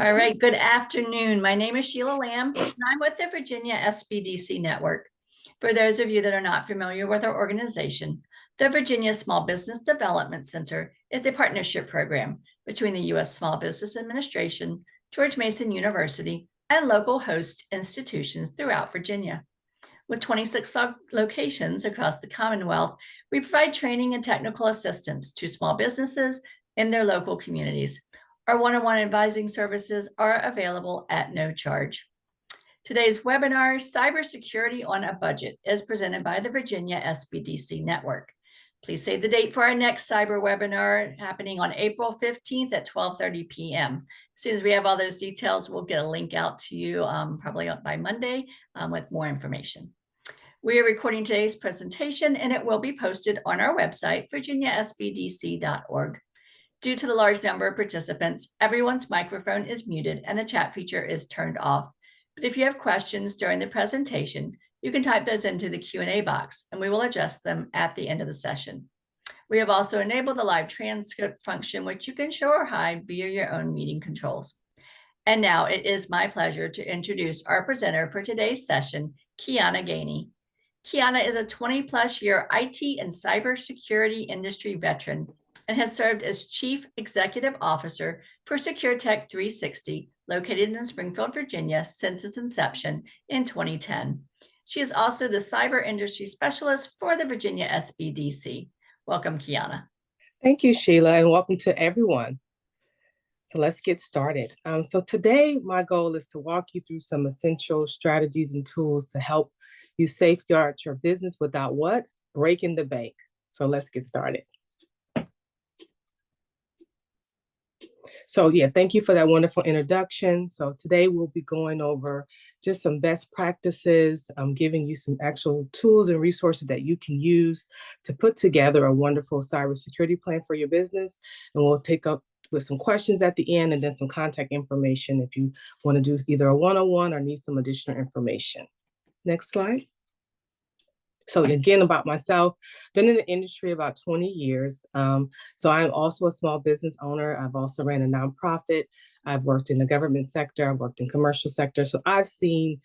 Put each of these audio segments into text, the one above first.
All right, good afternoon. My name is Sheila Lamb, and I'm with the Virginia SBDC Network. For those of you that are not familiar with our organization, the Virginia Small Business Development Center is a partnership program between the U.S. Small Business Administration, George Mason University, and local host institutions throughout Virginia. With 26 locations across the Commonwealth, we provide training and technical assistance to small businesses in their local communities. Our one-on-one advising services are available at no charge. Today's webinar, Cybersecurity on a Budget, is presented by the Virginia SBDC Network. Please save the date for our next cyber webinar happening on April 15th at 12:30 p.m. As soon as we have all those details, we'll get a link out to you probably by Monday with more information. We are recording today's presentation and it will be posted on our website, virginiasbdc.org. Due to the large number of participants, everyone's microphone is muted and the chat feature is turned off. But if you have questions during the presentation, you can type those into the Q&A box and we will address them at the end of the session. We have also enabled the live transcript function, which you can show or hide via your own meeting controls. And now it is my pleasure to introduce our presenter for today's session, Kiana Gainey. Kiana is a 20-plus year IT and cybersecurity industry veteran and has served as Chief Executive Officer for SecureTech 360, located in Springfield, Virginia, since its inception in 2010. She is also the Cyber Industry Specialist for the Virginia SBDC. Welcome, Kiana. Thank you, Sheila, and welcome to everyone. So let's get started. So today, my goal is to walk you through some essential strategies and tools to help you safeguard your business without what? Breaking the bank. So let's get started. So yeah, thank you for that wonderful introduction. So today we'll be going over just some best practices. I'm giving you some actual tools and resources that you can use to put together a wonderful cybersecurity plan for your business. And we'll take up with some questions at the end and then some contact information if you want to do either a one-on-one or need some additional information. Next slide. So again, about myself, been in the industry about 20 years. So I'm also a small business owner. I've also ran a nonprofit. I've worked in the government sector. I've worked in commercial sector. So I've seen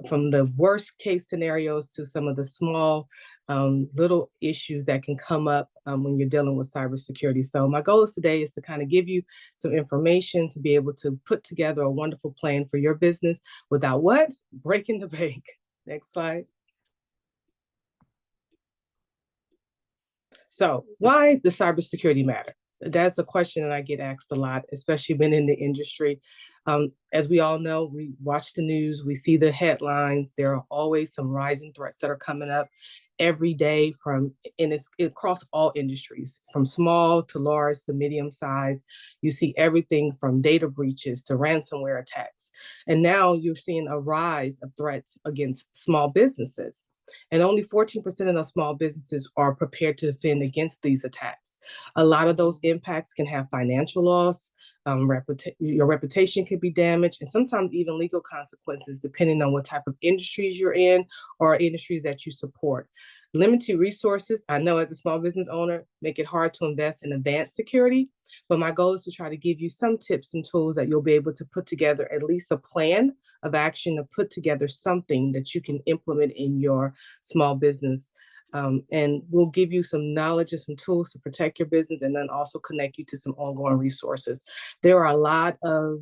from the worst case scenarios to some of the small little issues that can come up when you're dealing with cybersecurity. So my goal today is to kind of give you some information to be able to put together a wonderful plan for your business without what? Breaking the bank. Next slide. So why does cybersecurity matter? That's a question that I get asked a lot, especially when in the industry. As we all know, we watch the news, we see the headlines. There are always some rising threats that are coming up every day and it's across all industries, from small to large to medium size. You see everything from data breaches to ransomware attacks. And now you're seeing a rise of threats against small businesses. And only 14% of those small businesses are prepared to defend against these attacks. A lot of those impacts can have financial loss, your reputation can be damaged, and sometimes even legal consequences, depending on what type of industries you're in or industries that you support. Limited resources, I know as a small business owner, make it hard to invest in advanced security, but my goal is to try to give you some tips and tools that you'll be able to put together at least a plan of action to put together something that you can implement in your small business. And we'll give you some knowledge and some tools to protect your business and then also connect you to some ongoing resources. There are a lot of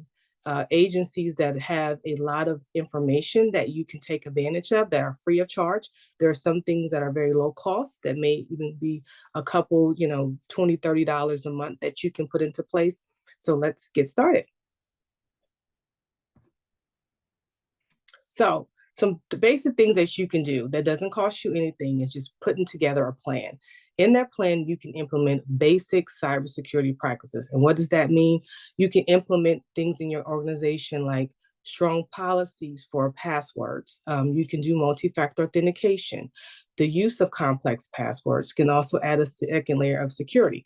agencies that have a lot of information that you can take advantage of that are free of charge. There are some things that are very low cost that may even be a couple, $20, $30 a month that you can put into place. So let's get started. So the basic things that you can do that doesn't cost you anything is just putting together a plan. In that plan, you can implement basic cybersecurity practices. And what does that mean? You can implement things in your organization like strong policies for passwords. You can do multi-factor authentication. The use of complex passwords can also add a second layer of security.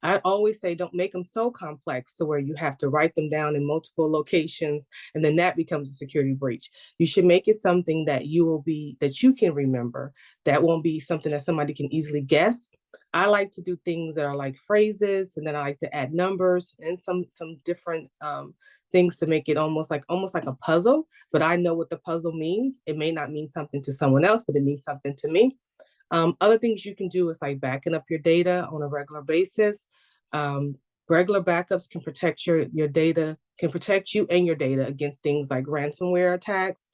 I always say don't make them so complex to where you have to write them down in multiple locations and then that becomes a security breach. You should make it something that you can remember, that won't be something that somebody can easily guess. I like to do things that are like phrases, and then I like to add numbers and some different things to make it almost like a puzzle, but I know what the puzzle means. It may not mean something to someone else, but it means something to me. Other things you can do is like backing up your data on a regular basis. Regular backups can protect your data, can protect you and your data against things like ransomware attacks,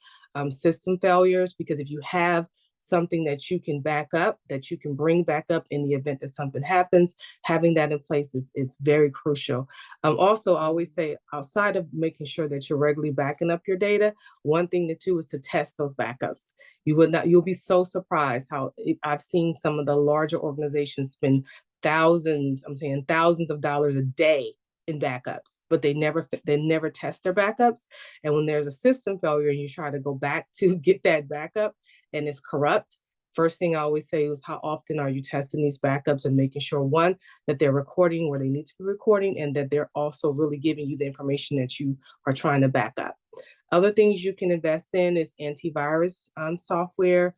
system failures, because if you have something that you can back up, that you can bring back up in the event that something happens, having that in place is very crucial. Also, I always say, outside of making sure that you're regularly backing up your data, one thing to do is to test those backups. You'll be so surprised how I've seen some of the larger organizations spend thousands of dollars a day in backups, but they never test their backups. And when there's a system failure and you try to go back to get that backup and it's corrupt, first thing I always say is, how often are you testing these backups and making sure, one, that they're recording where they need to be recording, and that they're also really giving you the information that you are trying to back up. Other things you can invest in is antivirus software.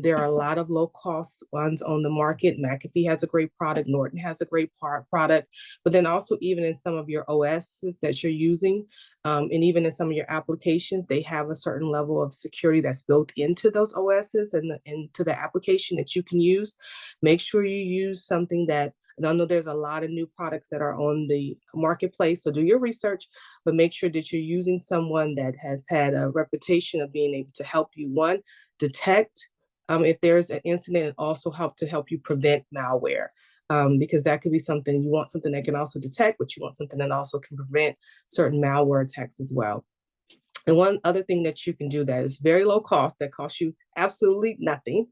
There are a lot of low-cost ones on the market. McAfee has a great product. Norton has a great product. But then also, even in some of your OSs that you're using, and even in some of your applications, they have a certain level of security that's built into those OSs and into the application that you can use. Make sure you use something that, and I know there's a lot of new products that are on the marketplace, so do your research, but make sure that you're using someone that has had a reputation of being able to help you, one, detect if there's an incident, and also help you prevent malware. Because that could be something, you want something that can also detect, but you want something that also can prevent certain malware attacks as well. And one other thing that you can do that is very low cost, that costs you absolutely nothing,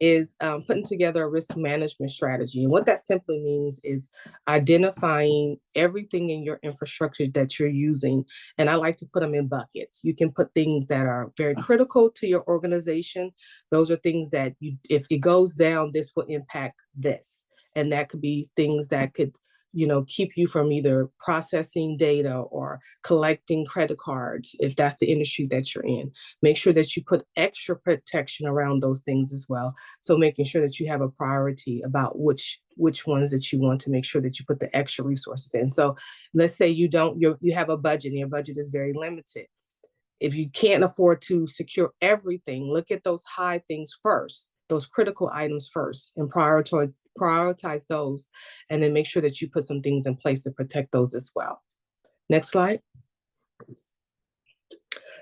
is putting together a risk management strategy. And what that simply means is identifying everything in your infrastructure that you're using. And I like to put them in buckets. You can put things that are very critical to your organization. Those are things that if it goes down, this will impact this. And that could be things that could keep you from either processing data or collecting credit cards, if that's the industry that you're in. Make sure that you put extra protection around those things as well. So making sure that you have a priority about which ones that you want to make sure that you put the extra resources in. So let's say you have a budget and your budget is very limited. If you can't afford to secure everything, look at those high things first, those critical items first, and prioritize those, and then make sure that you put some things in place to protect those as well. Next slide.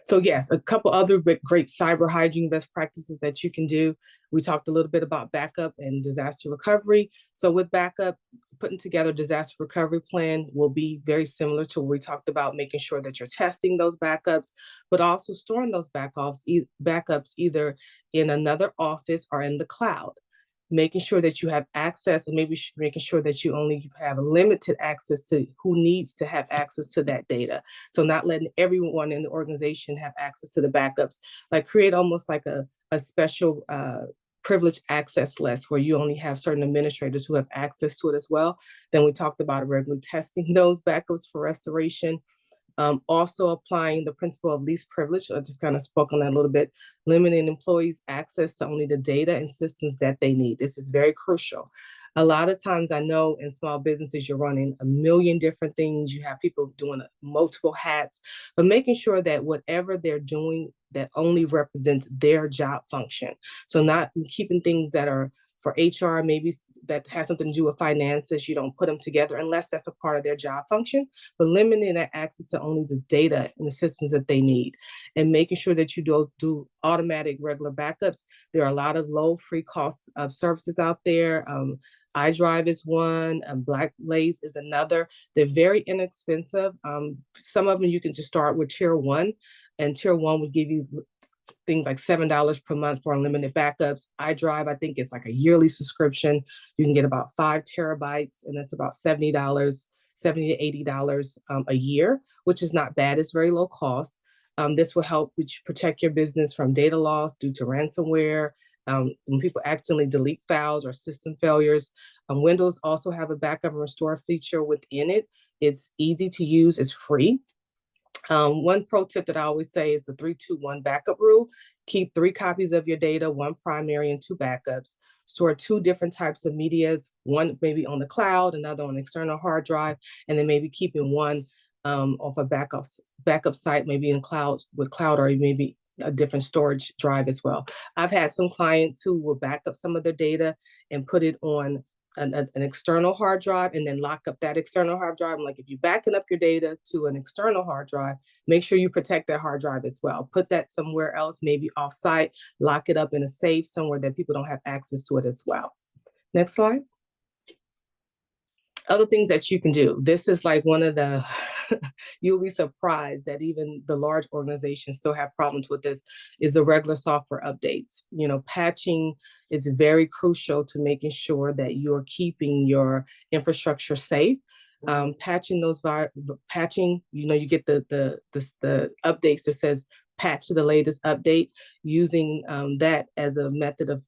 So yes, a couple other great cyber hygiene best practices that you can do. We talked a little bit about backup and disaster recovery. So with backup, putting together disaster recovery plan will be very similar to what we talked about, making sure that you're testing those backups, but also storing those backups either in another office or in the cloud. Making sure that you have access, and maybe making sure that you only have limited access to who needs to have access to that data. So not letting everyone in the organization have access to the backups, like create almost like a special privileged access list where you only have certain administrators who have access to it as well. Then we talked about regularly testing those backups for restoration. Also applying the principle of least privilege. I just kind of spoke on that a little bit, limiting employees' access to only the data and systems that they need. This is very crucial. A lot of times I know in small businesses, you're running a million different things. You have people doing multiple hats, but making sure that whatever they're doing, that only represents their job function. So not keeping things that are for HR, maybe that has something to do with finances, you don't put them together unless that's a part of their job function, but limiting that access to only the data and the systems that they need, and making sure that you do automatic regular backups. There are a lot of low free cost of services out there. iDrive is one, Blackblaze is another. They're very inexpensive. Some of them you can just start with tier one, and tier one would give you things like $7 per month for unlimited backups. iDrive, I think it's like a yearly subscription. You can get about 5 terabytes, and that's about $70, $70 to $80 a year, which is not bad. It's very low cost. This will help protect your business from data loss due to ransomware, when people accidentally delete files or system failures. Windows also have a backup and restore feature within it. It's easy to use, it's free. One pro tip that I always say is the 3-2-1 backup rule. Keep 3 copies of your data, 1 primary and 2 backups. Store 2 different types of medias, one maybe on the cloud, another on external hard drive, and then maybe keeping one off a backup site, maybe in cloud with cloud, or maybe a different storage drive as well. I've had some clients who will back up some of their data and put it on an external hard drive and then lock up that external hard drive. I'm like, if you're backing up your data to an external hard drive, make sure you protect that hard drive as well. Put that somewhere else, maybe off-site, lock it up in a safe somewhere that people don't have access to it as well. Next slide. Other things that you can do. This is like one of the, you'll be surprised that even the large organizations still have problems with this, is the regular software updates. You know, patching is very crucial to making sure that you're keeping your infrastructure safe. Patching, you know, you get the updates that says patch to the latest update, using that as a method of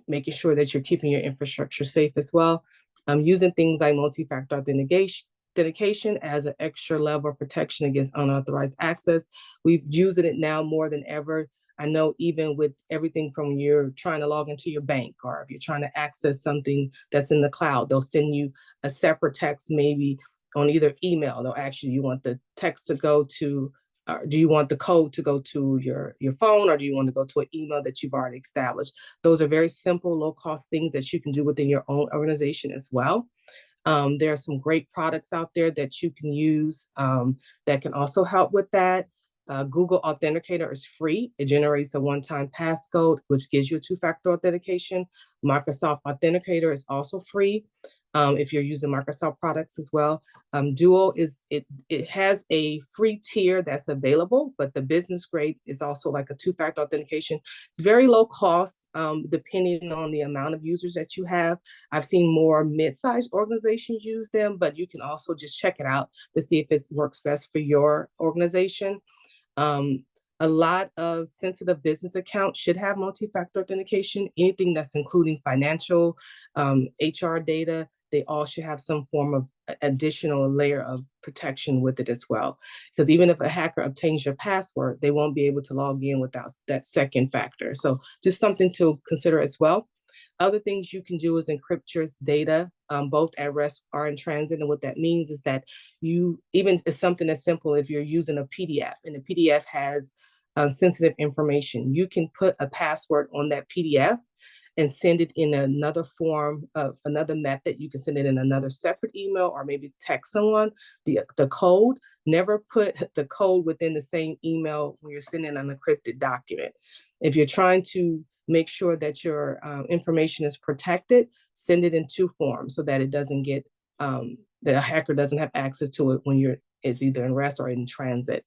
making sure that you're keeping your infrastructure safe as well. Using things like multi-factor authentication as an extra level of protection against unauthorized access. We've using it now more than ever. I know even with everything from when you're trying to log into your bank, or if you're trying to access something that's in the cloud, they'll send you a separate text, maybe on either email. They'll actually, you want the text to go to, do you want the code to go to your phone, or do you want to go to an email that you've already established? Those are very simple, low-cost things that you can do within your own organization as well. There are some great products out there that you can use that can also help with that. Google Authenticator is free. It generates a one-time passcode, which gives you a two-factor authentication. Microsoft Authenticator is also free if you're using Microsoft products as well. Duo it has a free tier that's available, but the business grade is also like a two-factor authentication. It's very low cost, depending on the amount of users that you have. I've seen more mid-sized organizations use them, but you can also just check it out to see if it works best for your organization. A lot of sensitive business accounts should have multi-factor authentication. Anything that's including financial, HR data, they all should have some form of additional layer of protection with it as well. Because even if a hacker obtains your password, they won't be able to log in without that second factor. So just something to consider as well. Other things you can do is encrypt your data, both at rest or in transit. And what that means is that it's something as simple if you're using a PDF, and the PDF has sensitive information. You can put a password on that PDF and send it in another form of another method. You can send it in another separate email, or maybe text someone the code. Never put the code within the same email when you're sending an encrypted document. If you're trying to make sure that your information is protected, send it in two forms so that it doesn't get, the hacker doesn't have access to it when it's either in rest or in transit.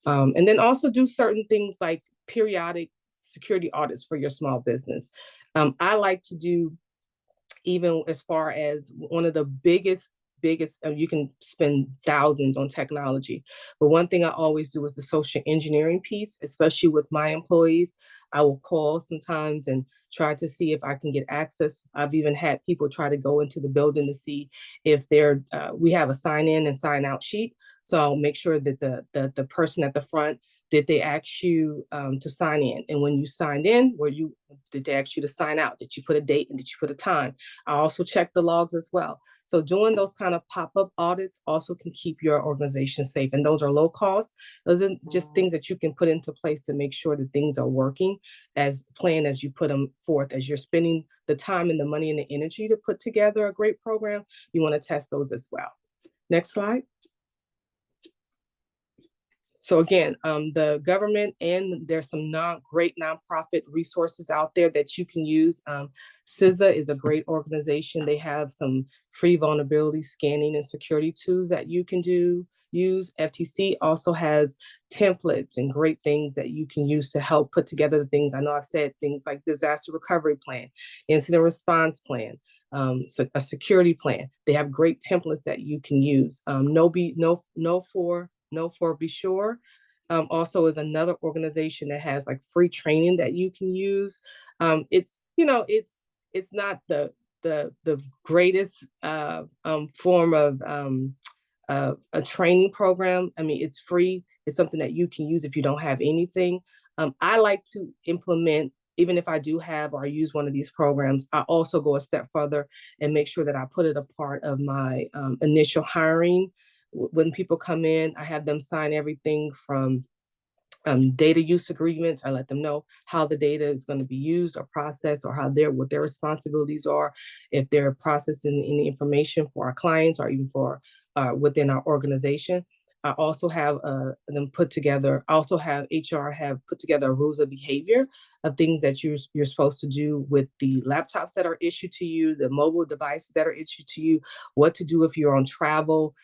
And then also do certain things like periodic security audits for your small business. I like to do, even as far as one of the biggest, you can spend thousands on technology, but one thing I always do is the social engineering piece, especially with my employees. I will call sometimes and try to see if I can get access. I've even had people try to go into the building to see if we have a sign in and sign out sheet. So I'll make sure that the person at the front, did they ask you to sign in? And when you signed in, did they ask you to sign out? Did you put a date and did you put a time? I also check the logs as well. So doing those kind of pop-up audits also can keep your organization safe. And those are low cost. Those are just things that you can put into place to make sure that things are working as planned as you put them forth. As you're spending the time and the money and the energy to put together a great program, you want to test those as well. Next slide. So again, the government, and there's some great nonprofit resources out there that you can use. CISA is a great organization. They have some free vulnerability scanning and security tools that you can use. FTC also has templates and great things that you can use to help put together the things. I know I've said things like disaster recovery plan, incident response plan, so a security plan. They have great templates that you can use. Know4 Be Sure also is another organization that has like free training that you can use. It's not the greatest form of a training program. I mean, it's free. It's something that you can use if you don't have anything. I like to implement, even if I do have or use one of these programs, I also go a step further and make sure that I put it a part of my initial hiring When people come in, I have them sign everything from data use agreements. I let them know how the data is going to be used or processed, or what their responsibilities are, if they're processing any information for our clients or even for within our organization. I also have them put together. I also have HR have put together rules of behavior of things that you're supposed to do with the laptops that are issued to you, the mobile devices that are issued to you, what to do if you're on travel.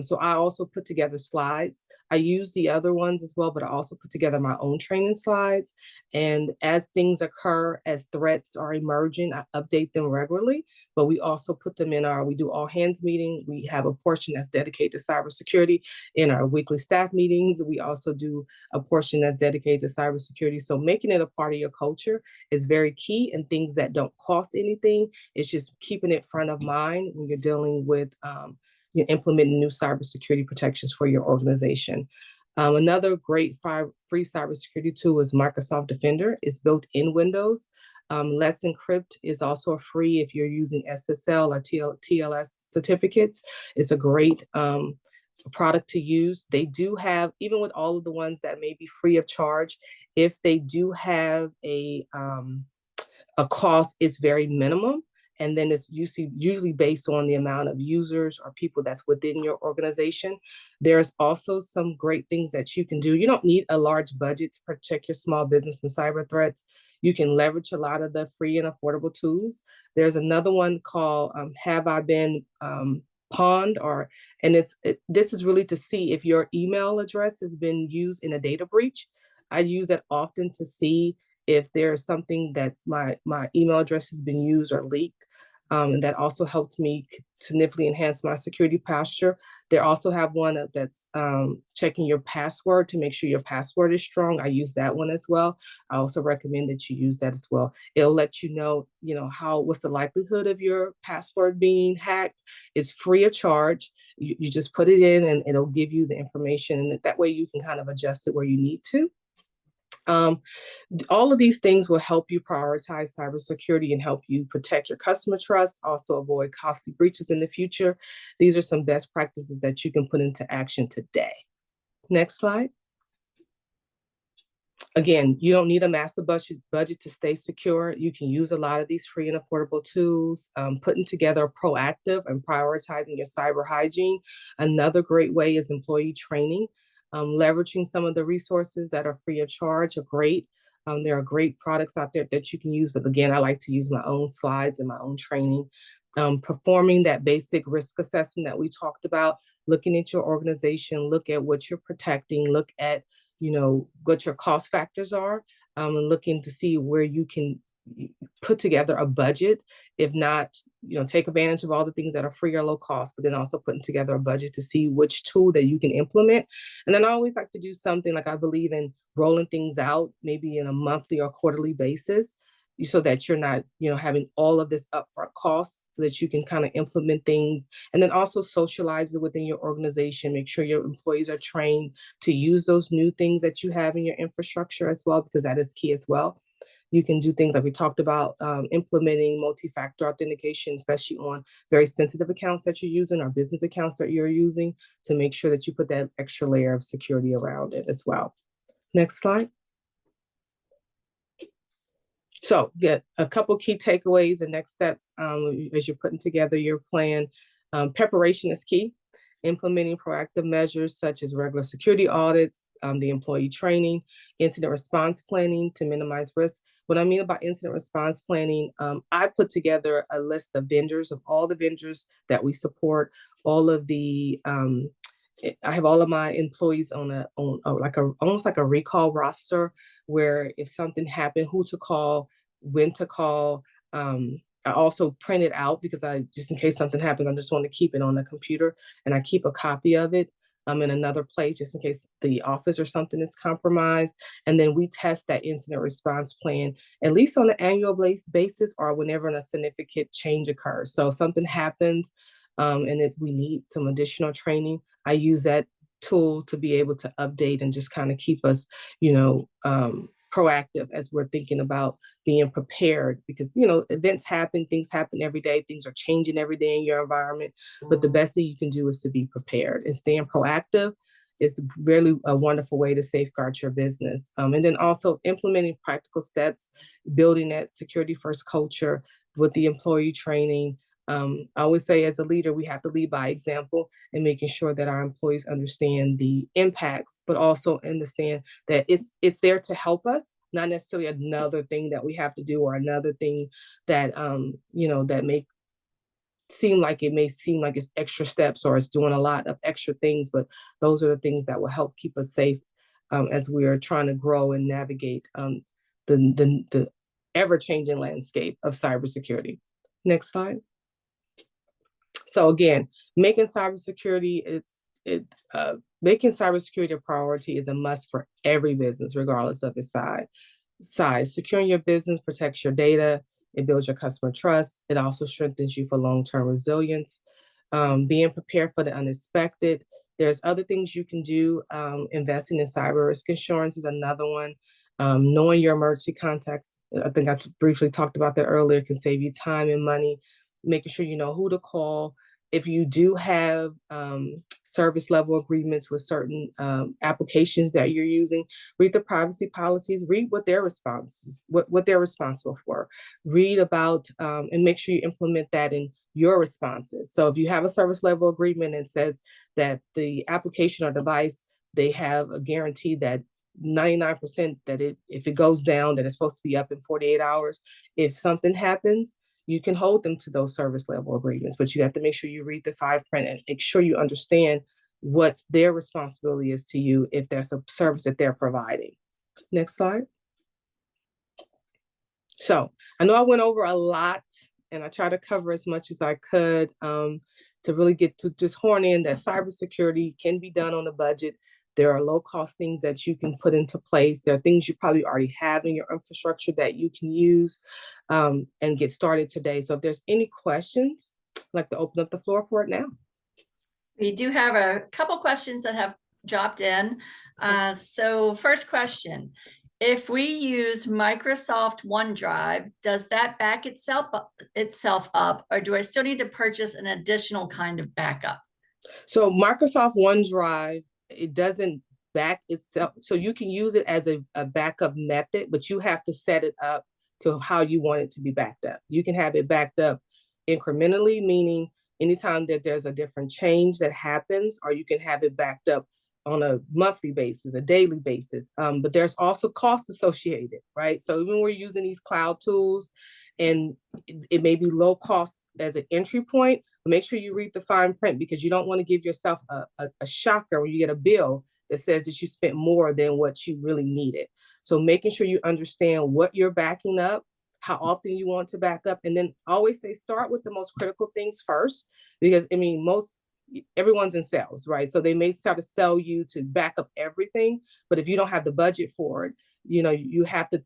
So I also put together slides. I use the other ones as well, but I also put together my own training slides. And as things occur, as threats are emerging, I update them regularly. But we also put them we do all hands meeting. We have a portion that's dedicated to cybersecurity in our weekly staff meetings. We also do a portion that's dedicated to cybersecurity. So making it a part of your culture is very key, and things that don't cost anything. It's just keeping it front of mind when you're dealing with you're implementing new cybersecurity protections for your organization. Another great free cybersecurity tool is Microsoft Defender. It's built in Windows. Let's Encrypt is also free if you're using SSL or TLS certificates. It's a great product to use. They do have, even with all of the ones that may be free of charge, if they do have a cost, it's very minimum. And then it's usually based on the amount of users or people that's within your organization. There's also some great things that you can do. You don't need a large budget to protect your small business from cyber threats. You can leverage a lot of the free and affordable tools. There's another one called Have I Been Pawned? This is really to see if your email address has been used in a data breach. I use it often to see if there's something that's my email address has been used or leaked. And that also helps me significantly enhance my security posture. They also have one that's checking your password to make sure your password is strong. I use that one as well. I also recommend that you use that as well. It'll let you know, what's the likelihood of your password being hacked. It's free of charge. You just put it in and it'll give you the information. And that way you can kind of adjust it where you need to. All of these things will help you prioritize cybersecurity and help you protect your customer trust, also avoid costly breaches in the future. These are some best practices that you can put into action today. Next slide. Again, you don't need a massive budget to stay secure. You can use a lot of these free and affordable tools, putting together proactive and prioritizing your cyber hygiene. Another great way is employee training. Leveraging some of the resources that are free of charge are great. There are great products out there that you can use, but again, I like to use my own slides and my own training. Performing that basic risk assessment that we talked about, looking at your organization, look at what you're protecting, look at what your cost factors are, and looking to see where you can put together a budget. If not, take advantage of all the things that are free or low cost, but then also putting together a budget to see which tool that you can implement. And then I always like to do something like I believe in rolling things out, maybe in a monthly or quarterly basis, so that you're not, having all of this upfront costs, so that you can kind of implement things and then also socialize it within your organization. Make sure your employees are trained to use those new things that you have in your infrastructure as well, because that is key as well. You can do things like we talked about, implementing multi-factor authentication, especially on very sensitive accounts that you're using or business accounts that you're using, to make sure that you put that extra layer of security around it as well. Next slide. So get a couple key takeaways and next steps as you're putting together your plan. Preparation is key. Implementing proactive measures such as regular security audits, the employee training, incident response planning to minimize risk. What I mean by incident response planning, I put together a list of vendors, of all the vendors that we support, all of the I have all of my employees on almost like a recall roster, where if something happened, who to call, when to call. I also print it out because just in case something happens, I just want to keep it on the computer, and I keep a copy of it in another place just in case the office or something is compromised. And then we test that incident response plan at least on an annual basis or whenever a significant change occurs. So if something happens and we need some additional training, I use that tool to be able to update and just kind of keep us, proactive as we're thinking about being prepared, because you know events happen, things happen every day, things are changing every day in your environment. But the best thing you can do is to be prepared, and staying proactive is really a wonderful way to safeguard your business. And then also implementing practical steps, building that security first culture with the employee training. I always say as a leader, we have to lead by example, and making sure that our employees understand the impacts, but also understand that it's there to help us, not necessarily another thing that we have to do, or another thing that that may seem like it's extra steps, or it's doing a lot of extra things, but those are the things that will help keep us safe as we are trying to grow and navigate the ever-changing landscape of cybersecurity. Next slide. So again, making cybersecurity making cybersecurity a priority is a must for every business, regardless of its size. Securing your business protects your data. It builds your customer trust. It also strengthens you for long-term resilience. Being prepared for the unexpected. There's other things you can do. Investing in cyber risk insurance is another one. Knowing your emergency contacts, I think I briefly talked about that earlier, can save you time and money. Making sure you know who to call. If you do have service level agreements with certain applications that you're using, read the privacy policies, read what their responses, what they're responsible for. Read about and make sure you implement that in your responses. So if you have a service level agreement and says that the application or device, they have a guarantee that 99% that if it goes down, that it's supposed to be up in 48 hours. If something happens, you can hold them to those service level agreements, but you have to make sure you read the fine print and make sure you understand what their responsibility is to you if there's a service that they're providing. Next slide. So I know I went over a lot, and I try to cover as much as I could to really get to just horn in that cybersecurity can be done on a budget. There are low-cost things that you can put into place. There are things you probably already have in your infrastructure that you can use and get started today. So if there's any questions, I'd like to open up the floor for it now. We do have a couple questions that have dropped in. So first question, if we use Microsoft OneDrive, does that back itself up, or do I still need to purchase an additional kind of backup? So Microsoft OneDrive, it doesn't back itself. So you can use it as a backup method, but you have to set it up to how you want it to be backed up. You can have it backed up incrementally, meaning anytime that there's a different change that happens, or you can have it backed up on a monthly basis, a daily basis. But there's also costs associated, right? So even when we're using these cloud tools, and it may be low cost as an entry point, but make sure you read the fine print, because you don't want to give yourself a shocker when you get a bill that says that you spent more than what you really needed. So making sure you understand what you're backing up, how often you want to back up, and then always say start with the most critical things first, because I mean everyone's in sales, right? So they may try to sell you to back up everything, but if you don't have the budget for it, you have to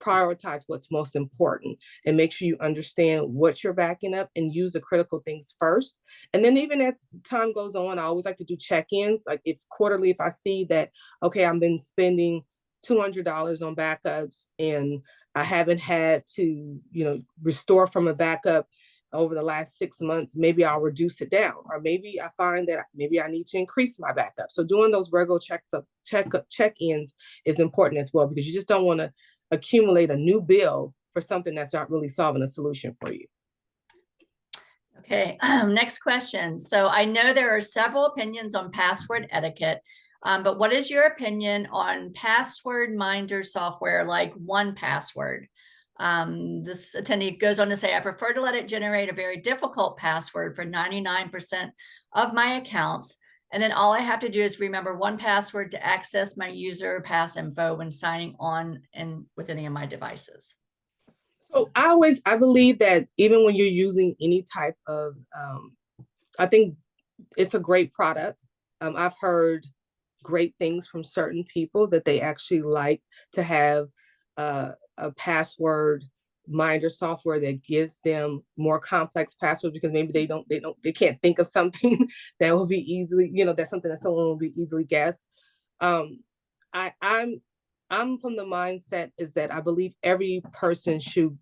prioritize what's most important, and make sure you understand what you're backing up and use the critical things first. And then even as time goes on, I always like to do check-ins. Like it's quarterly. If I see that, okay, I've been spending $200 on backups and I haven't had to, restore from a backup over the last 6 months, maybe I'll reduce it down, or maybe I find that maybe I need to increase my backup. So doing those regular check-ins is important as well, because you just don't want to accumulate a new bill for something that's not really solving a solution for you. Okay, next question. So I know there are several opinions on password etiquette, but what is your opinion on password minder software like 1Password? This attendee goes on to say, I prefer to let it generate a very difficult password for 99% of my accounts. And then all I have to do is remember 1Password to access my user pass info when signing on with any of my devices. So I believe that even when you're using any type of, I think it's a great product. I've heard great things from certain people that they actually like to have a password minder software that gives them more complex passwords, because maybe they can't think of something that will be easily, that's something that someone will be easily guessed. I'm I'm from the mindset is that I believe every person should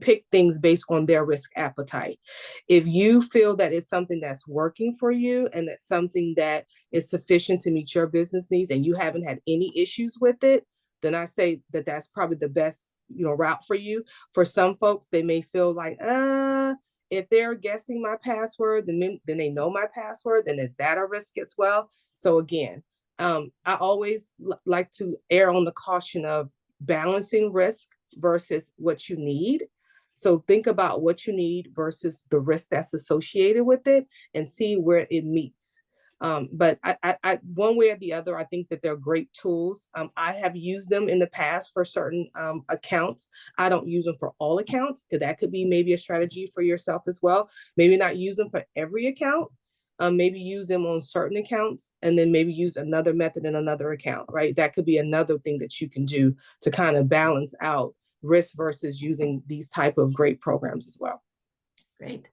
pick things based on their risk appetite. If you feel that it's something that's working for you and that's something that is sufficient to meet your business needs and you haven't had any issues with it, then I say that that's probably the best, route for you. For some folks, they may feel like, if they're guessing my password, then they know my password, then is that a risk as well? So again, I always like to err on the caution of balancing risk versus what you need. So think about what you need versus the risk that's associated with it and see where it meets. But one way or the other, I think that they're great tools. I have used them in the past for certain accounts. I don't use them for all accounts because that could be maybe a strategy for yourself as well. Maybe not use them for every account. Maybe use them on certain accounts and then maybe use another method in another account, right? That could be another thing that you can do to kind of balance out risk versus using these type of great programs as well. Great.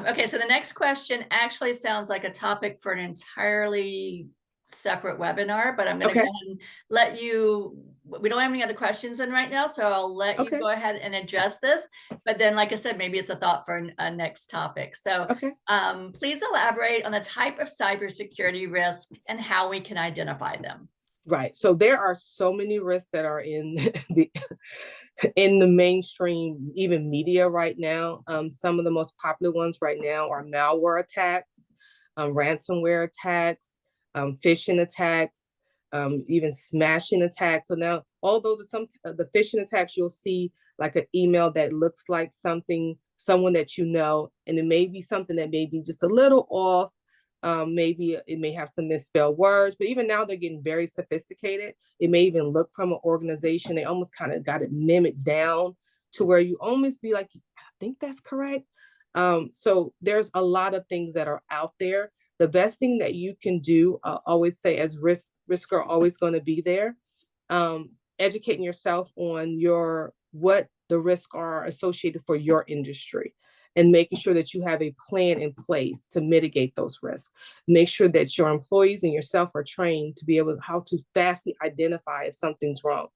Okay, so the next question actually sounds like a topic for an entirely separate webinar, but I'm going to go ahead and let you, we don't have any other questions in right now, so I'll let you go ahead and address this. But then, like I said, maybe it's a thought for a next topic. So please elaborate on the type of cybersecurity risk and how we can identify them. Right. So there are so many risks that are in the mainstream, even media right now. Some of the most popular ones right now are malware attacks, ransomware attacks, phishing attacks, even smashing attacks. So now all those are some the phishing attacks. You'll see like an email that looks like someone that you know, and it may be something that may be just a little off. Maybe it may have some misspelled words, but even now they're getting very sophisticated. It may even look from an organization. They almost kind of got it mimicked down to where you almost be like, I think that's correct. So there's a lot of things that are out there. The best thing that you can do, I always say, as risk are always going to be there. Educating yourself on what the risks are associated for your industry and making sure that you have a plan in place to mitigate those risks. Make sure that your employees and yourself are trained to be able to how to fastly identify if something's wrong.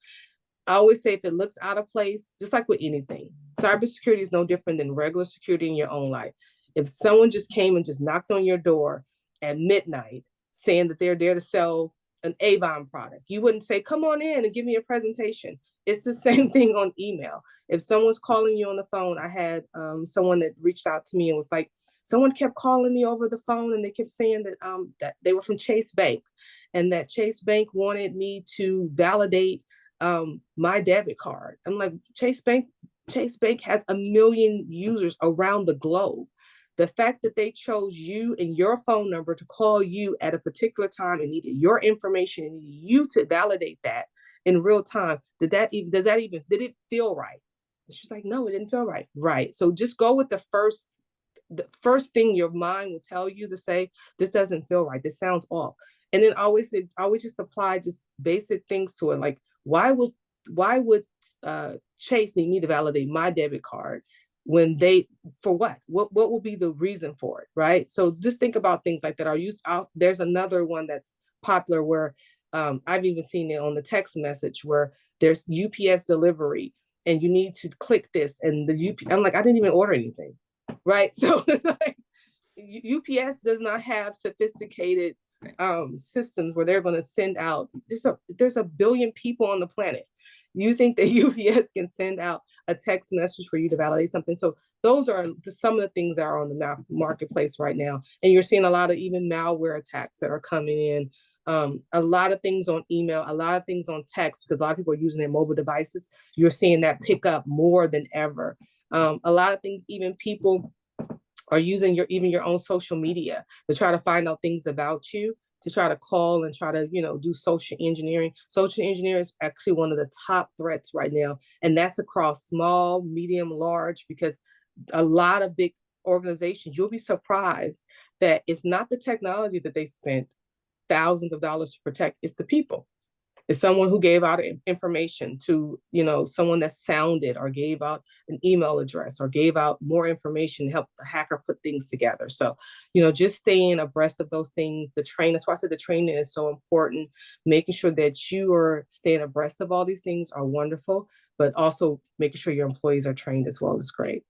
I always say if it looks out of place, just like with anything, cybersecurity is no different than regular security in your own life. If someone just came and just knocked on your door at midnight saying that they're there to sell an Avon product, you wouldn't say, come on in and give me a presentation. It's the same thing on email. If someone's calling you on the phone, I had someone that reached out to me and was like, someone kept calling me over the phone and they kept saying that they were from Chase Bank and that Chase Bank wanted me to validate my debit card. I'm like, Chase Bank has 1 million users around the globe. The fact that they chose you and your phone number to call you at a particular time and needed your information and needed you to validate that in real time, did it feel right? She's like, no, it didn't feel right. Right. So just go with the first thing your mind will tell you to say, this doesn't feel right. This sounds off. And then always just apply just basic things to it. Like, why would Chase need me to validate my debit card when for what will be the reason for it, right? So just think about things like that. There's another one that's popular where I've even seen it on the text message where there's UPS delivery and you need to click this and I'm like, I didn't even order anything, right? So it's like UPS does not have sophisticated systems where they're going to send out. There's a billion people on the planet. You think that UPS can send out a text message for you to validate something? So those are some of the things that are on the marketplace right now. And you're seeing a lot of even malware attacks that are coming in. A lot of things on email, a lot of things on text, because a lot of people are using their mobile devices. You're seeing that pick up more than ever. A lot of things, even people are using your own social media to try to find out things about you, to try to call and try to, do social engineering. Social engineering is actually one of the top threats right now. And that's across small, medium, large, because a lot of big organizations, you'll be surprised that it's not the technology that they spent thousands of dollars to protect, it's the people. It's someone who gave out information to, someone that sounded or gave out an email address or gave out more information to help the hacker put things together. So, just staying abreast of those things. That's why I said the training is so important. Making sure that you are staying abreast of all these things are wonderful, but also making sure your employees are trained as well is great.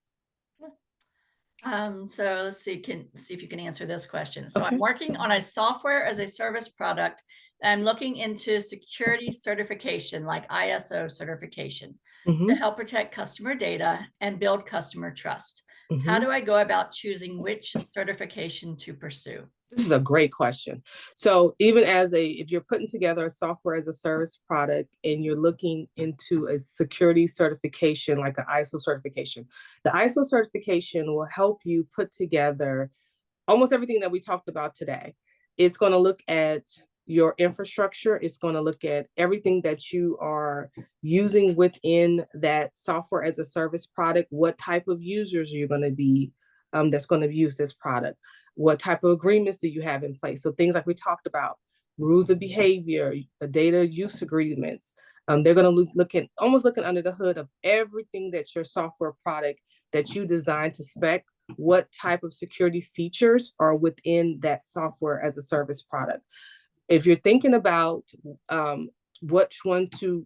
So let's see, see if you can answer this question. So Okay. I'm working on a software as a service product. I'm looking into security certification, like ISO certification, to help protect customer data and build customer trust. How do I go about choosing which certification to pursue? This is a great question. So even if you're putting together a software as a service product and you're looking into a security certification, like an ISO certification, the ISO certification will help you put together almost everything that we talked about today. It's going to look at your infrastructure. It's going to look at everything that you are using within that software as a service product. What type of users are you going to be that's going to use this product? What type of agreements do you have in place? So things like we talked about, rules of behavior, data use agreements. They're going to look at almost looking under the hood of everything that your software product that you designed to spec, what type of security features are within that software as a service product. If you're thinking about which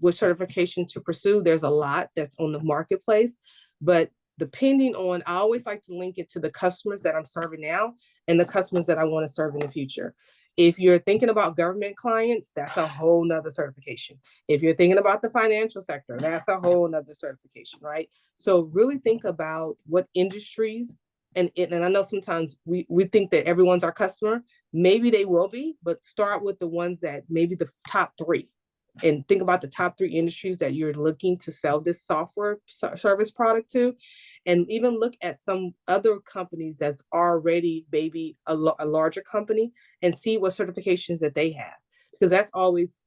certification to pursue, there's a lot that's on the marketplace, but depending on, I always like to link it to the customers that I'm serving now and the customers that I want to serve in the future. If you're thinking about government clients, that's a whole nother certification. If you're thinking about the financial sector, that's a whole nother certification, right? So really think about what industries, and I know sometimes we think that everyone's our customer. Maybe they will be, but start with the ones that maybe the top three, and think about the top three industries that you're looking to sell this software service product to, and even look at some other companies that's already maybe a larger company and see what certifications that they have, because that's always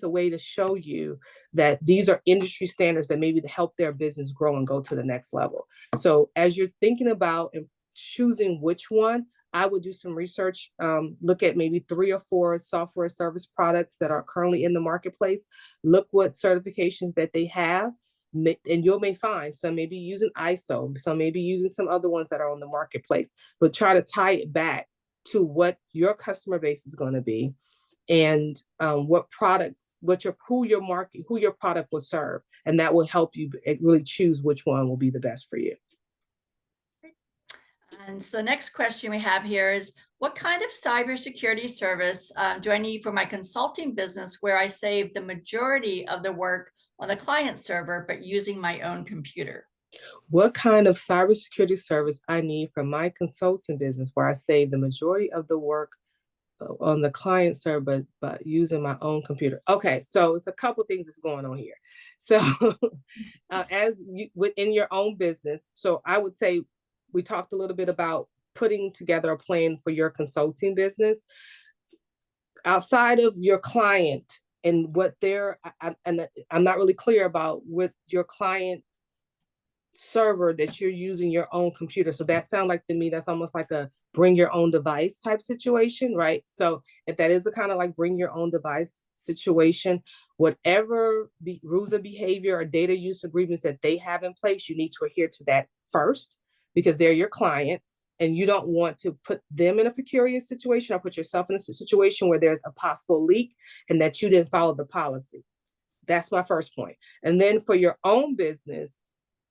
a way to show you that these are industry standards that maybe to help their business grow and go to the next level. So as you're thinking about and choosing which one, I would do some research, look at maybe 3 or 4 software service products that are currently in the marketplace, look what certifications that they have, and you may find some may be using ISO, some may be using some other ones that are on the marketplace, but try to tie it back to what your customer base is going to be, and what products, who your product will serve, and that will help you really choose which one will be the best for you. And so the next question we have here is, what kind of cybersecurity service do I need for my consulting business where I save the majority of the work on the client server, but using my own computer? What kind of cybersecurity service I need for my consulting business where I save the majority of the work on the client server, but using my own computer. Okay, so it's a couple things that's going on here. So as you within your own business, so I would say we talked a little bit about putting together a plan for your consulting business outside of your client and what and I'm not really clear about what your client server that you're using your own computer. So that sounds like to me, that's almost like a bring your own device type situation, right? So if that is a kind of like bring your own device situation, whatever the rules of behavior or data use agreements that they have in place, you need to adhere to that first, because they're your client and you don't want to put them in a precarious situation or put yourself in a situation where there's a possible leak and that you didn't follow the policy. That's my first point. And then for your own business,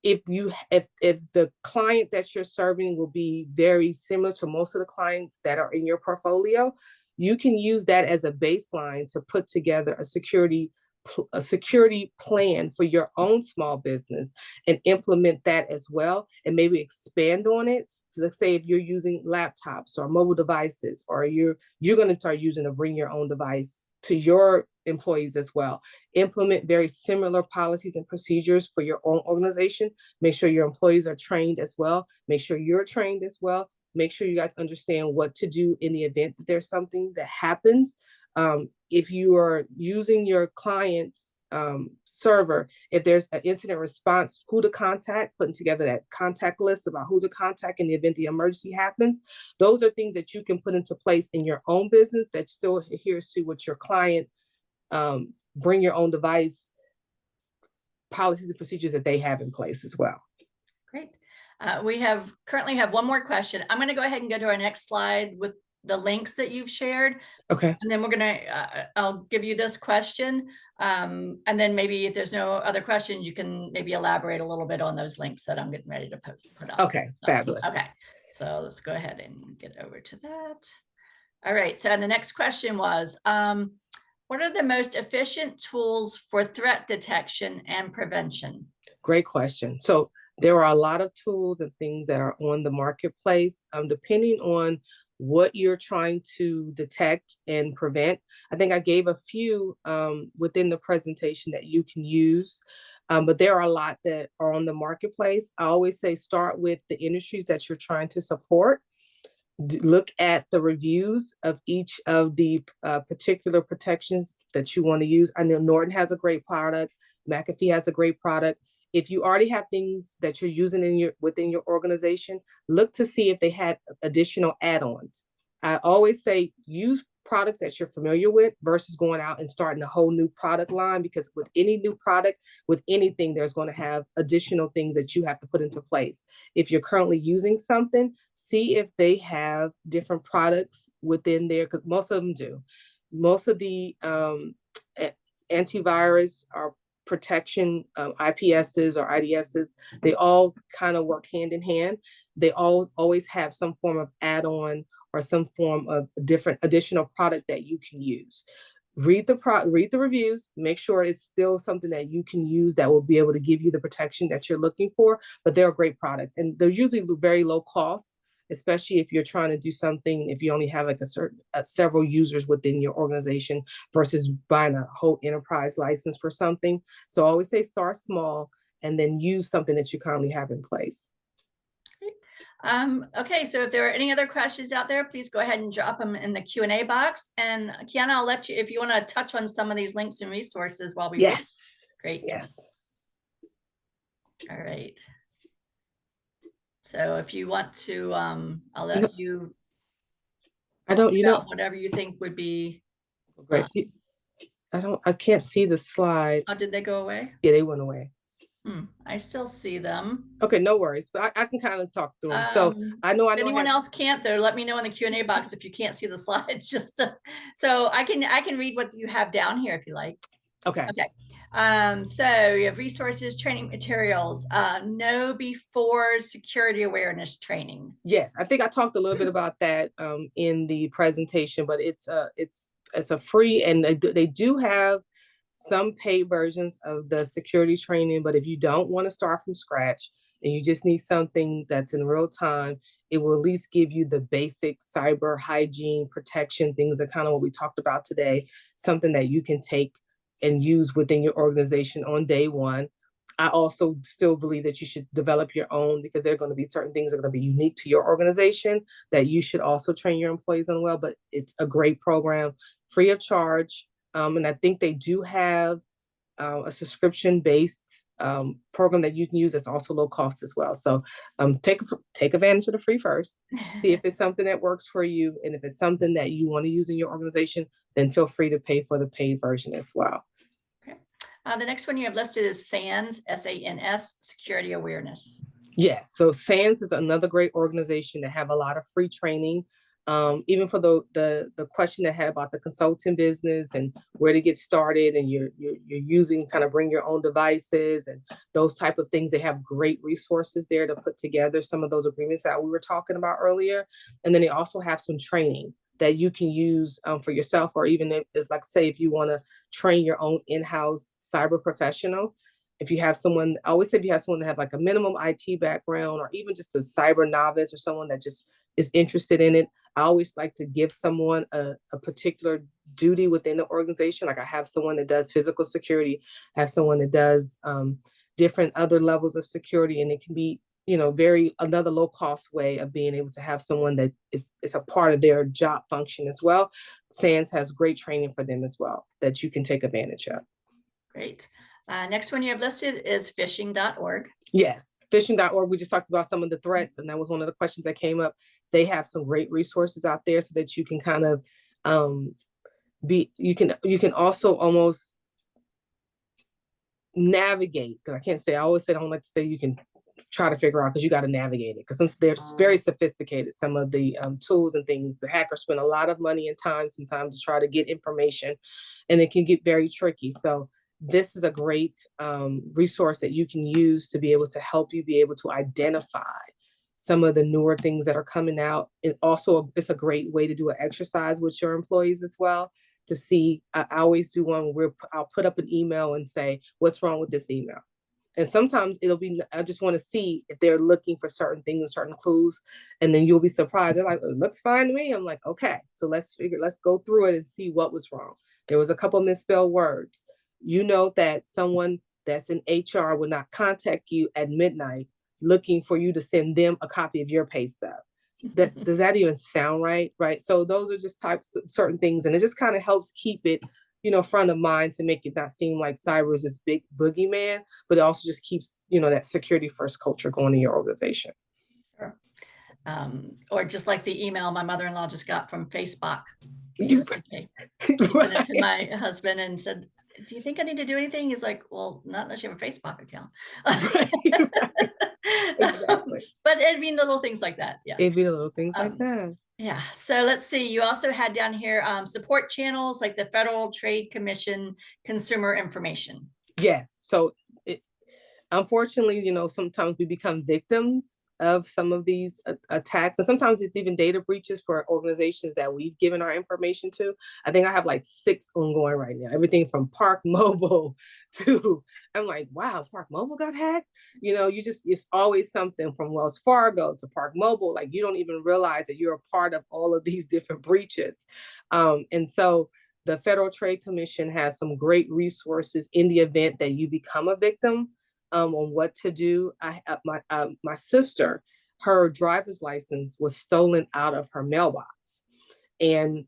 if the client that you're serving will be very similar to most of the clients that are in your portfolio, you can use that as a baseline to put together a security plan for your own small business and implement that as well, and maybe expand on it. So let's say if you're using laptops or mobile devices, or you're going to start using a bring your own device to your employees as well. Implement very similar policies and procedures for your own organization. Make sure your employees are trained as well. Make sure you're trained as well. Make sure you guys understand what to do in the event that there's something that happens. If you are using your client's server, if there's an incident response, who to contact, putting together that contact list about who to contact in the event the emergency happens. Those are things that you can put into place in your own business that still adheres to what your client, bring your own device policies and procedures that they have in place as well. Great. We currently have one more question. I'm going to go ahead and go to our next slide with the links that you've shared. Okay. And then we're going to, I'll give you this question. And then maybe if there's no other questions, you can maybe elaborate a little bit on those links that I'm getting ready to put up. Okay, so, fabulous. Okay, so let's go ahead and get over to that. All right, so the next question was, what are the most efficient tools for threat detection and prevention? Great question. So there are a lot of tools and things that are on the marketplace, depending on what you're trying to detect and prevent. I think I gave a few within the presentation that you can use, but there are a lot that are on the marketplace. I always say start with the industries that you're trying to support. Look at the reviews of each of the particular protections that you want to use. I know Norton has a great product. McAfee has a great product. If you already have things that you're using within your organization, look to see if they had additional add-ons. I always say use products that you're familiar with versus going out and starting a whole new product line, because with any new product, with anything, there's going to have additional things that you have to put into place. If you're currently using something, see if they have different products within there, because most of them do. Most of the antivirus or protection, IPSs or IDSs, they all kind of work hand in hand. They always have some form of add-on or some form of different additional product that you can use. Read the reviews, make sure it's still something that you can use that will be able to give you the protection that you're looking for, but they're great products and they're usually very low cost, especially if you're trying to do something, if you only have like several users within your organization versus buying a whole enterprise license for something. So I always say start small and then use something that you currently have in place. Okay, so if there are any other questions out there, please go ahead and drop them in the Q&A box. And Kiana, I'll let you, if you want to touch on some of these links and resources while we Yes. Great. Yes. All right. So if you want to, I'll let you. Whatever you think would be. Great. I can't see the slide. Oh, did they go away? Yeah, they went away. I still see them. Okay, no worries, but I can kind of talk through them. So I know if anyone else can't, though, let me know in the Q&A box if you can't see the slides. Just so I can read what you have down here if you like. Okay. Okay. So you have resources, training materials, know before security awareness training. Yes, I think I talked a little bit about that in the presentation, but it's a free, and they do have some paid versions of the security training. But if you don't want to start from scratch and you just need something that's in real time, it will at least give you the basic cyber hygiene protection things that kind of what we talked about today, something that you can take and use within your organization on day one. I also still believe that you should develop your own, because there are going to be certain things that are going to be unique to your organization that you should also train your employees on well. But it's a great program, free of charge. And I think they do have a subscription-based program that you can use that's also low cost as well. So take advantage of the free first, see if it's something that works for you. And if it's something that you want to use in your organization, then feel free to pay for the paid version as well. The next one you have listed is SANS, S-A-N-S, Security Awareness. Yes, so SANS is another great organization that have a lot of free training. Even for the question that had about the consulting business and where to get started, and you're using kind of bring your own devices and those type of things. They have great resources there to put together some of those agreements that we were talking about earlier. And then they also have some training that you can use for yourself, or even if like say, if you want to train your own in-house cyber professional. If you have someone, I always say if you have someone that have like a minimum IT background, or even just a cyber novice, or someone that just is interested in it, I always like to give someone a particular duty within the organization. Like I have someone that does physical security, I have someone that does different other levels of security, and it can be, another low cost way of being able to have someone that is a part of their job function as well. SANS has great training for them as well that you can take advantage of. Great. Next one you have listed is phishing.org. Yes, phishing.org. We just talked about some of the threats, and that was one of the questions that came up. They have some great resources out there so that you can kind of you can also almost navigate, because I can't say, I always say, I don't like to say you can try to figure out, because you got to navigate it, because they're very sophisticated, some of the tools and things. The hackers spend a lot of money and time sometimes to try to get information, and it can get very tricky. So this is a great resource that you can use to be able to help you be able to identify some of the newer things that are coming out. It also, it's a great way to do an exercise with your employees as well, to see. I always do one where I'll put up an email and say, what's wrong with this email? And sometimes it'll be, I just want to see if they're looking for certain things and certain clues. And then you'll be surprised. They're like, it looks fine to me. I'm like, okay, so let's go through it and see what was wrong. There was a couple misspelled words. You know that someone that's in HR would not contact you at midnight looking for you to send them a copy of your pay stub. Does that even sound right? Right. So those are just types of certain things. And it just kind of helps keep it, front of mind, to make it not seem like cyber is this big boogeyman, but it also just keeps, that security first culture going in your organization. Sure. Or just like the email my mother-in-law just got from Facebook. Right. She sent it to my husband and said, do you think I need to do anything? He's like, well, not unless you have a Facebook account. Right. Exactly. But it'd be little things like that. Yeah. It'd be the little things like that. Yeah. So let's see. You also had down here support channels like the Federal Trade Commission consumer information. Yes. So unfortunately, sometimes we become victims of some of these attacks. And sometimes it's even data breaches for organizations that we've given our information to. I think I have like 6 ongoing right now, everything from Park Mobile to, I'm like, wow, Park Mobile got hacked. It's always something from Wells Fargo to Park Mobile. Like, you don't even realize that you're a part of all of these different breaches. And so the Federal Trade Commission has some great resources in the event that you become a victim, on what to do. My sister, her driver's license was stolen out of her mailbox, and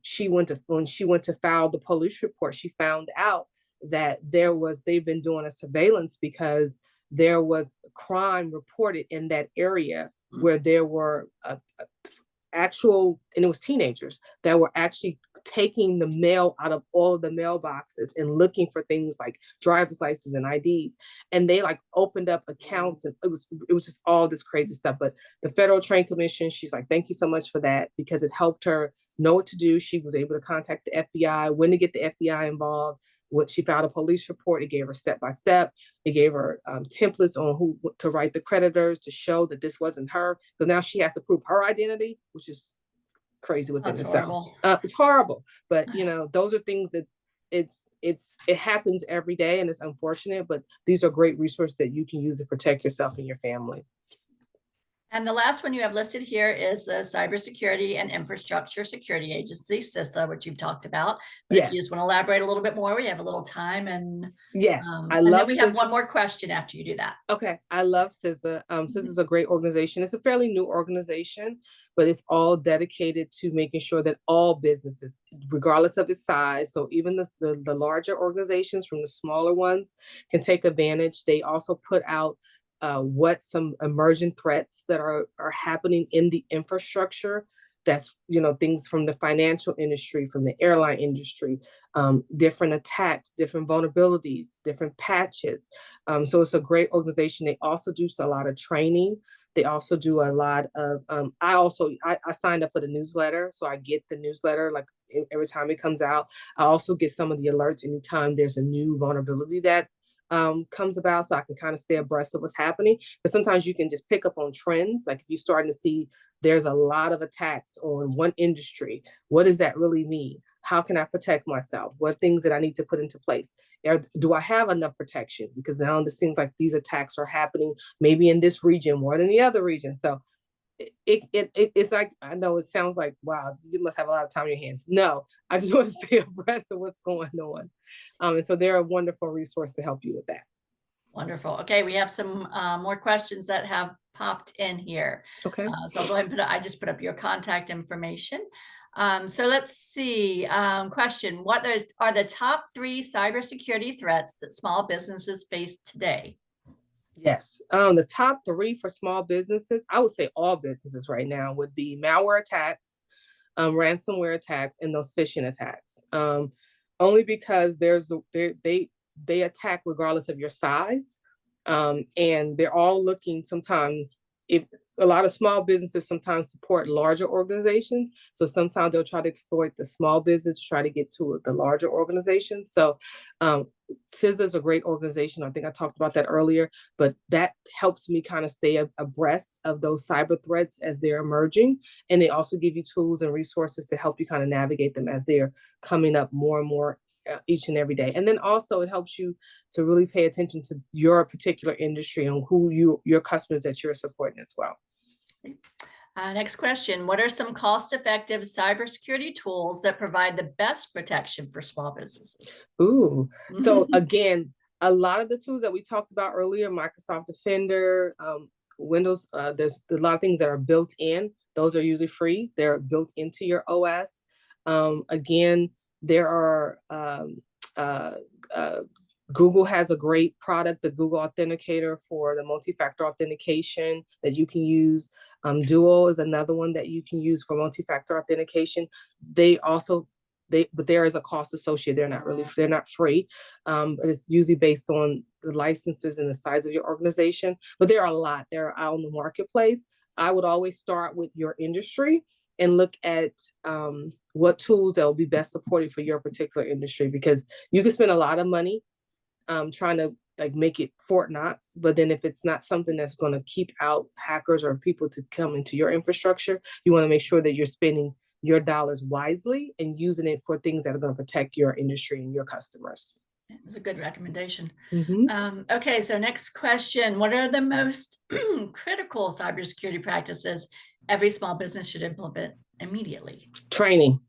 when she went to file the police report, she found out that they've been doing a surveillance because there was crime reported in that area where there were and it was teenagers that were actually taking the mail out of all of the mailboxes and looking for things like driver's licenses and IDs. And they like opened up accounts, and it was just all this crazy stuff. But the Federal Trade Commission, she's like, thank you so much for that, because it helped her know what to do. She was able to contact the FBI, when to get the FBI involved. When she filed a police report, it gave her step by step. It gave her templates on who to write the creditors to show that this wasn't her. So now she has to prove her identity, which is crazy within itself. Horrible. It's horrible, but those are things that it happens every day, and it's unfortunate. But these are great resources that you can use to protect yourself and your family. And the last one you have listed here is the Cybersecurity and Infrastructure Security Agency, CISA, which you've talked about. But Yes. if you just want to elaborate a little bit more, we have a little time. And yes, I love. And then we have one more question after you do that. Okay, I love CISA. CISA is a great organization. It's a fairly new organization, but it's all dedicated to making sure that all businesses, regardless of its size, so even the larger organizations from the smaller ones, can take advantage. They also put out what some emerging threats that are happening in the infrastructure. That's things from the financial industry, from the airline industry, different attacks, different vulnerabilities, different patches. So it's a great organization. They also do a lot of training. They also do a lot of. I signed up for the newsletter, so I get the newsletter like every time it comes out. I also get some of the alerts anytime there's a new vulnerability that comes about, so I can kind of stay abreast of what's happening. Because sometimes you can just pick up on trends. Like if you're starting to see there's a lot of attacks on one industry, what does that really mean? How can I protect myself? What things that I need to put into place? Do I have enough protection? Because now it seems like these attacks are happening maybe in this region more than the other region. So it's like, I know it sounds like, wow, you must have a lot of time on your hands. No, I just want to stay abreast of what's going on. And so they're a wonderful resource to help you with that. Wonderful. Okay, we have some more questions that have popped in here. Okay. So I'll go ahead and I just put up your contact information. So let's see. Question: what are the top 3 cybersecurity threats that small businesses face today? Yes. The top 3 for small businesses, I would say all businesses right now, would be malware attacks, ransomware attacks, and those phishing attacks. Only because they attack regardless of your size, and they're all looking sometimes. If a lot of small businesses sometimes support larger organizations, so sometimes they'll try to exploit the small business to try to get to the larger organizations. So, um, CISA is a great organization. I think I talked about that earlier, but that helps me kind of stay abreast of those cyber threats as they're emerging. And they also give you tools and resources to help you kind of navigate them as they're coming up more and more each and every day. And then also it helps you to really pay attention to your particular industry and your customers that you're supporting as well. Next question: what are some cost-effective cybersecurity tools that provide the best protection for small businesses? Ooh, so again, a lot of the tools that we talked about earlier, Microsoft Defender, Windows, there's a lot of things that are built in. Those are usually free. They're built into your OS. Again, there are uh, uh, Google has a great product, the Google Authenticator for the multi-factor authentication that you can use. Duo is another one that you can use for multi-factor authentication. They also but there is a cost associated. They're not free. It's usually based on the licenses and the size of your organization. But there are a lot. They're out in the marketplace. I would always start with your industry and look at what tools that will be best supported for your particular industry, because you can spend a lot of money trying to like make it Fort Knox, but then if it's not something that's going to keep out hackers or people to come into your infrastructure, you want to make sure that you're spending your dollars wisely and using it for things that are going to protect your industry and your customers. That's a good recommendation. Mm-hmm. Okay, so next question: what are the most critical cybersecurity practices every small business should implement immediately? Training.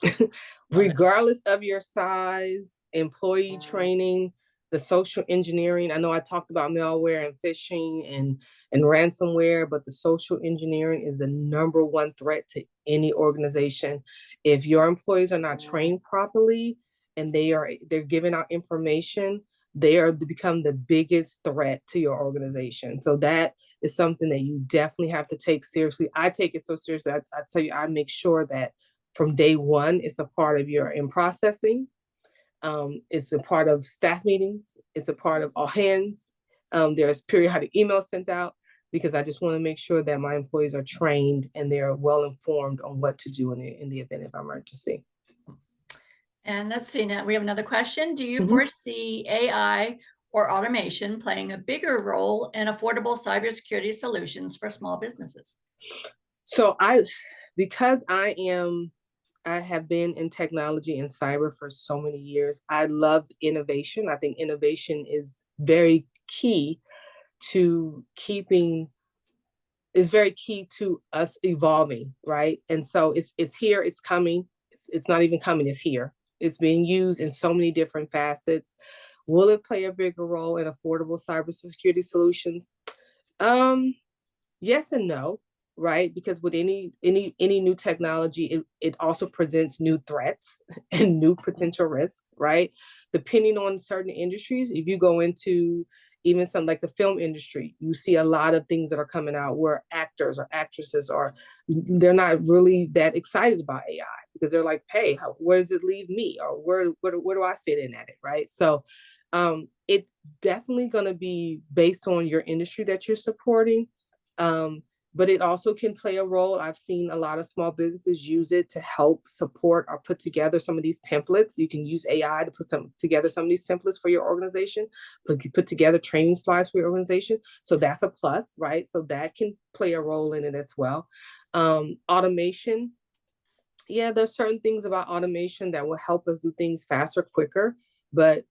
Love it. Regardless of your size, employee training, the social engineering. I know I talked about malware and phishing and ransomware, but the social engineering is the number one threat to any organization. If your employees are not trained properly and they're giving out information, they are become the biggest threat to your organization. So that is something that you definitely have to take seriously. I take it so seriously. I tell you, I make sure that from day one, it's a part of your in processing. It's a part of staff meetings. It's a part of all hands. There's periodic emails sent out because I just want to make sure that my employees are trained and they're well informed on what to do in the event of emergency. And let's see, now we have another question. Do you foresee AI or automation playing a bigger role in affordable cybersecurity solutions for small businesses? So because I have been in technology and cyber for so many years. I love innovation. I think innovation is very key to keeping is very key to us evolving, right? And so it's here, it's coming. It's not even coming, it's here. It's being used in so many different facets. Will it play a bigger role in affordable cybersecurity solutions? Um, yes and no, right? Because with any new technology, it also presents new threats and new potential risks, right? Depending on certain industries, if you go into even some like the film industry, you see a lot of things that are coming out where actors or actresses are they're not really that excited about AI because they're like, hey, where does it leave me, or where do I fit in at it, right? So it's definitely going to be based on your industry that you're supporting. Um, but it also can play a role. I've seen a lot of small businesses use it to help support or put together some of these templates. You can use AI to put together some of these templates for your organization, put together training slides for your organization. So that's a plus, right? So that can play a role in it as well. Automation. Yeah, there's certain things about automation that will help us do things faster, quicker, but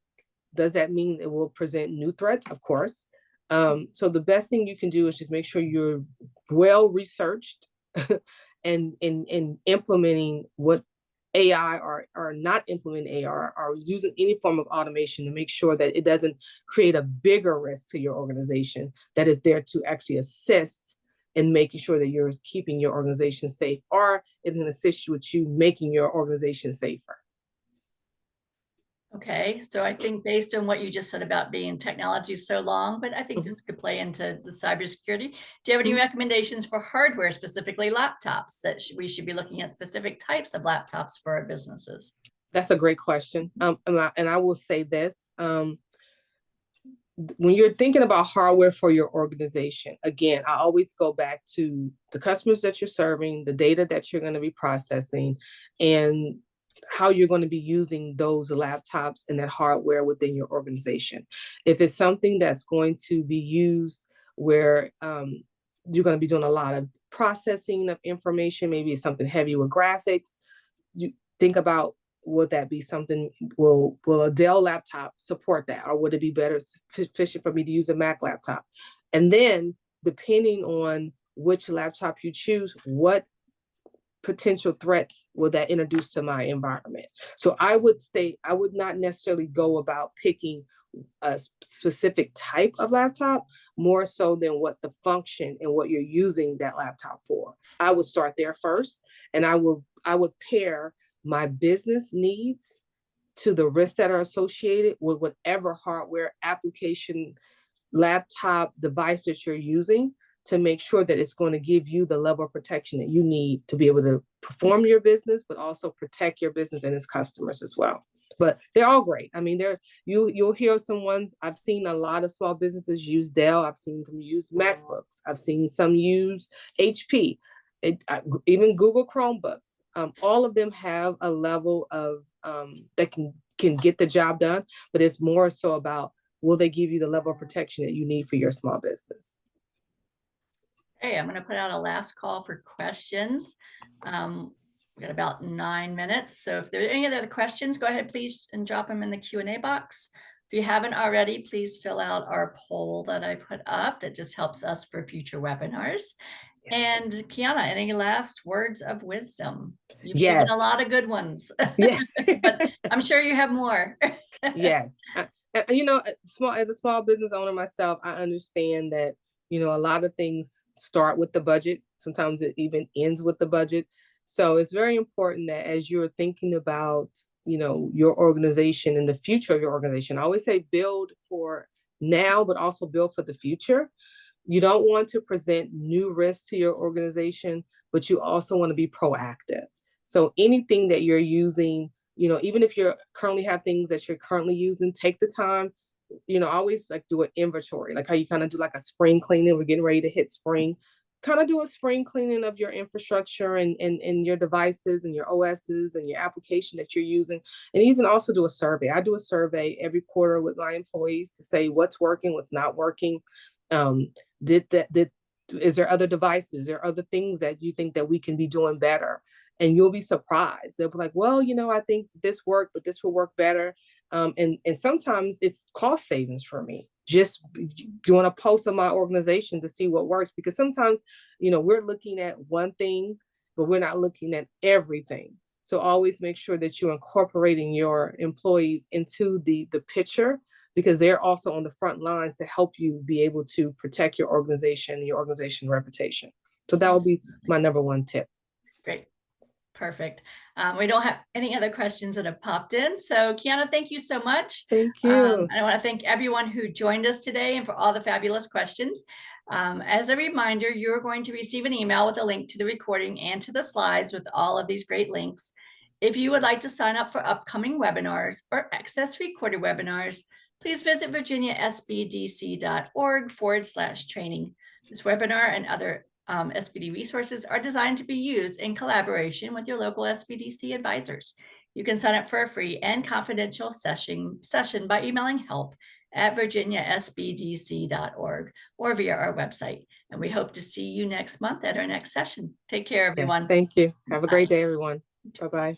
does that mean it will present new threats? Of course. So the best thing you can do is just make sure you're well researched and implementing what AI or not implementing AI or using any form of automation to make sure that it doesn't create a bigger risk to your organization, that is there to actually assist and making sure that you're keeping your organization safe, or it can assist you with you making your organization safer. Okay, so I think based on what you just said about being technology so long, but I think Mhm. this could play into the cybersecurity. Do you have any Mhm. recommendations for hardware, specifically laptops, that we should be looking at specific types of laptops for our businesses? That's a great question. And I will say this. When you're thinking about hardware for your organization, again, I always go back to the customers that you're serving, the data that you're going to be processing, and how you're going to be using those laptops and that hardware within your organization. If it's something that's going to be used where you're going to be doing a lot of processing of information, maybe it's something heavy with graphics, you think about, would that be something, will a Dell laptop support that, or would it be better sufficient for me to use a Mac laptop? And then depending on which laptop you choose, what potential threats will that introduce to my environment? So I would say I would not necessarily go about picking a specific type of laptop, more so than what the function and what you're using that laptop for. I would start there first, and I would pair my business needs to the risks that are associated with whatever hardware application laptop device that you're using, to make sure that it's going to give you the level of protection that you need to be able to perform your business, but also protect your business and its customers as well. But they're all great. I mean, you'll hear some ones. I've seen a lot of small businesses use Dell. I've seen them use MacBooks. I've seen some use HP, even Google Chromebooks. All of them have a level of that can get the job done, but it's more so about, will they give you the level of protection that you need for your small business? Hey, I'm going to put out a last call for questions. We got about 9 minutes. So if there are any other questions, go ahead, please, and drop them in the Q&A box. If you haven't already, please fill out our poll that I put up. That just helps us for future webinars. Yes. And Kiana, any last words of wisdom? You've given a lot of good ones. Yes. But I'm sure you have more. Yes. You know, as a small business owner myself, I understand that, you know, a lot of things start with the budget. Sometimes it even ends with the budget. So it's very important that as you're thinking about, you know, your organization and the future of your organization, I always say build for now, but also build for the future. You don't want to present new risks to your organization, but you also want to be proactive. So anything that you're using, you know, even if you currently have things that you're currently using, take the time, you know, always like do an inventory, like how you kind of do like a spring cleaning. We're getting ready to hit spring. Kind of do a spring cleaning of your infrastructure and your devices and your OSs and your application that you're using. And even also do a survey. I do a survey every quarter with my employees to say what's working, what's not working. Um, is there other devices? There are other things that you think that we can be doing better? And you'll be surprised. They'll be like, well, you know, I think this worked, but this will work better. And sometimes it's cost savings for me. Just doing a post on my organization to see what works, because sometimes, you know, we're looking at one thing, but we're not looking at everything. So always make sure that you're incorporating your employees into the picture, because they're also on the front lines to help you be able to protect your organization reputation. So that would be my number one tip. Great. Perfect. We don't have any other questions that have popped in. So Kiana, thank you so much. Thank you. I want to thank everyone who joined us today and for all the fabulous questions. As a reminder, you're going to receive an email with a link to the recording and to the slides with all of these great links. If you would like to sign up for upcoming webinars or access recorded webinars, please visit virginiasbdc.org/training. This webinar and other SBD resources are designed to be used in collaboration with your local SBDC advisors. You can sign up for a free and confidential session by emailing help@virginiasbdc.org or via our website. And we hope to see you next month at our next session. Take care, everyone. Yes, thank you. Have a great day, everyone. Bye-bye.